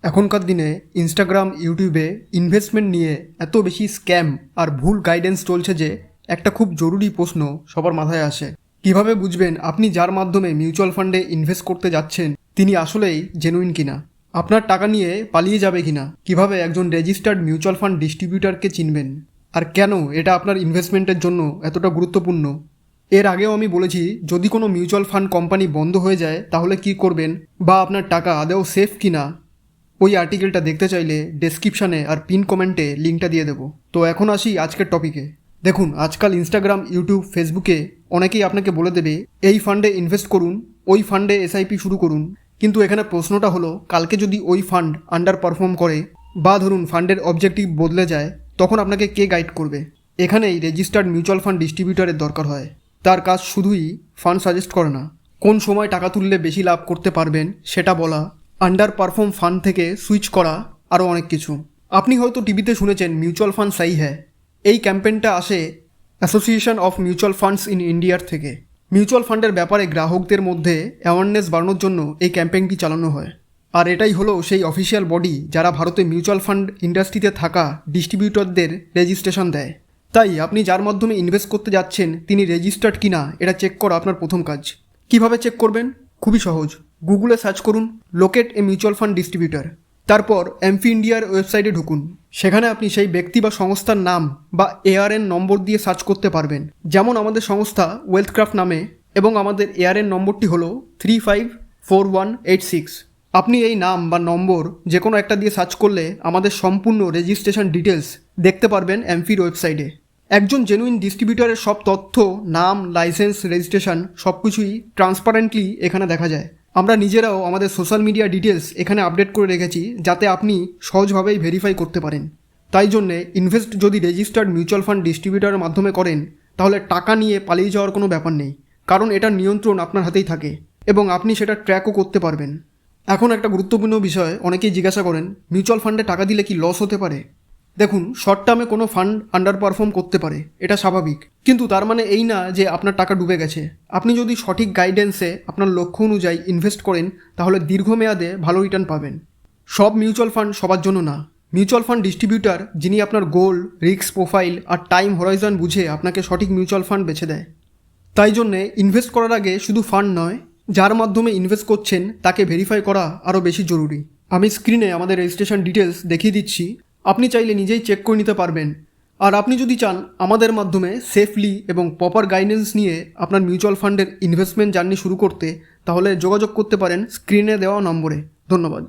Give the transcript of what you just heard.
এখনকার দিনে ইনস্টাগ্রাম ইউটিউবে ইনভেস্টমেন্ট নিয়ে এত বেশি স্ক্যাম আর ভুল গাইডেন্স চলছে যে একটা খুব জরুরি প্রশ্ন সবার মাথায় আসে। কিভাবে বুঝবেন আপনি যার মাধ্যমে মিউচুয়াল ফান্ডে ইনভেস্ট করতে যাচ্ছেন তিনি আসলেই জেনুইন কিনা, আপনার টাকা নিয়ে পালিয়ে যাবে কিনা, কিভাবে একজন রেজিস্টার্ড মিউচুয়াল ফান্ড ডিস্ট্রিবিউটরকে চিনবেন, আর কেন এটা আপনার ইনভেস্টমেন্টের জন্য এতটা গুরুত্বপূর্ণ। এর আগেও আমি বলেছি যদি কোনো মিউচুয়াল ফান্ড কোম্পানি বন্ধ হয়ে যায় তাহলে কি করবেন, বা আপনার টাকা আদৌ সেফ কিনা। ওই আর্টিকেলটা দেখতে চাইলে ডেসক্রিপশানে আর পিন কমেন্টে লিঙ্কটা দিয়ে দেবো। তো এখন আসি আজকের টপিকে। দেখুন, আজকাল ইনস্টাগ্রাম, ইউটিউব, ফেসবুকে অনেকেই আপনাকে বলে দেবে এই ফান্ডে ইনভেস্ট করুন, ওই ফান্ডে এসআইপি শুরু করুন। কিন্তু এখানে প্রশ্নটা হলো, কালকে যদি ওই ফান্ড আন্ডার পারফর্ম করে বা ধরুন ফান্ডের অবজেক্টিভ বদলে যায়, তখন আপনাকে কে গাইড করবে? এখানেই রেজিস্টার্ড মিউচুয়াল ফান্ড ডিস্ট্রিবিউটরের দরকার হয়। তার কাজ শুধুই ফান্ড সাজেস্ট করে না, কোন সময় টাকা তুললে বেশি লাভ করতে পারবেন সেটা বলা, আন্ডার পারফর্ম ফান্ড থেকে সুইচ করা, আরও অনেক কিছু। আপনি হয়তো টিভিতে শুনেছেন মিউচুয়াল ফান্ড সাই হ্যায়। এই ক্যাম্পেইনটা আসে association of mutual funds in ইন্ডিয়ার থেকে। মিউচুয়াল ফান্ডের ব্যাপারে গ্রাহকদের মধ্যে অ্যাওয়ারনেস বাড়ানোর জন্য এই ক্যাম্পেইনটি চালানো হয়। আর এটাই হলো সেই অফিসিয়াল বডি যারা ভারতে মিউচুয়াল ফান্ড ইন্ডাস্ট্রিতে থাকা ডিস্ট্রিবিউটরদের রেজিস্ট্রেশন দেয়। তাই আপনি যার মাধ্যমে ইনভেস্ট করতে যাচ্ছেন তিনি রেজিস্টার্ড কিনা এটা চেক করা আপনার প্রথম কাজ। কিভাবে চেক করবেন? খুবই সহজ। গুগলে সার্চ করুন locate a mutual fund distributor, তারপর এমফি ইন্ডিয়ার ওয়েবসাইটে ঢুকুন। সেখানে আপনি সেই ব্যক্তি বা সংস্থার নাম বা এআরএন নম্বর দিয়ে সার্চ করতে পারবেন। যেমন আমাদের সংস্থা ওয়েলথক্রাফট নামে, এবং আমাদের এআরএন নম্বরটি হলো 354186। আপনি এই নাম বা নম্বর যে কোনো একটা দিয়ে সার্চ করলে আমাদের সম্পূর্ণ রেজিস্ট্রেশন ডিটেলস দেখতে পারবেন এমফির ওয়েবসাইটে। একজন জেনুইন ডিস্ট্রিবিউটরের সব তথ্য, নাম, লাইসেন্স, রেজিস্ট্রেশন সব কিছুই ট্রান্সপারেন্টলি এখানে দেখা যায়। আমরা নিজেরাও আমাদের সোশ্যাল মিডিয়া ডিটেলস এখানে আপডেট করে রেখেছি যাতে আপনি সহজভাবেই ভেরিফাই করতে পারেন। তাই জন্যে ইনভেস্ট যদি রেজিস্টার্ড মিউচুয়াল ফান্ড ডিস্ট্রিবিউটরের মাধ্যমে করেন তাহলে টাকা নিয়ে পালিয়ে যাওয়ার কোনো ব্যাপার নেই, কারণ এটার নিয়ন্ত্রণ আপনার হাতেই থাকে এবং আপনি সেটা ট্র্যাকও করতে পারবেন। এখন একটা গুরুত্বপূর্ণ বিষয় অনেকেই জিজ্ঞাসা করেন, মিউচুয়াল ফান্ডে টাকা দিলে কি লস হতে পারে? দেখুন, শর্ট টার্মে কোনো ফান্ড আন্ডার পারফর্ম করতে পারে, এটা স্বাভাবিক, কিন্তু তার মানে এই না যে আপনার টাকা ডুবে গেছে। আপনি যদি সঠিক গাইডেন্সে আপনার লক্ষ্য অনুযায়ী ইনভেস্ট করেন তাহলে দীর্ঘমেয়াদে ভালো রিটার্ন পাবেন। সব মিউচুয়াল ফান্ড সবার জন্য না। মিউচুয়াল ফান্ড ডিস্ট্রিবিউটর যিনি আপনার গোল, রিস্ক প্রোফাইল আর টাইম হরাইজন বুঝে আপনাকে সঠিক মিউচুয়াল ফান্ড বেছে দেয়। তাই জন্যে ইনভেস্ট করার আগে শুধু ফান্ড নয়, যার মাধ্যমে ইনভেস্ট করছেন তাকে ভেরিফাই করা আরও বেশি জরুরি। আমি স্ক্রিনে আমাদের রেজিস্ট্রেশন ডিটেলস দেখিয়ে দিচ্ছি, আপনি চাইলে নিজেই চেক করে নিতে পারবেন। আর আপনি যদি চান আমাদের মাধ্যমে সেফলি এবং প্রপার গাইডেন্স নিয়ে আপনার মিউচুয়াল ফান্ডের ইনভেস্টমেন্ট জার্নি শুরু করতে, তাহলে যোগাযোগ করতে পারেন স্ক্রিনে দেওয়া নম্বরে। ধন্যবাদ।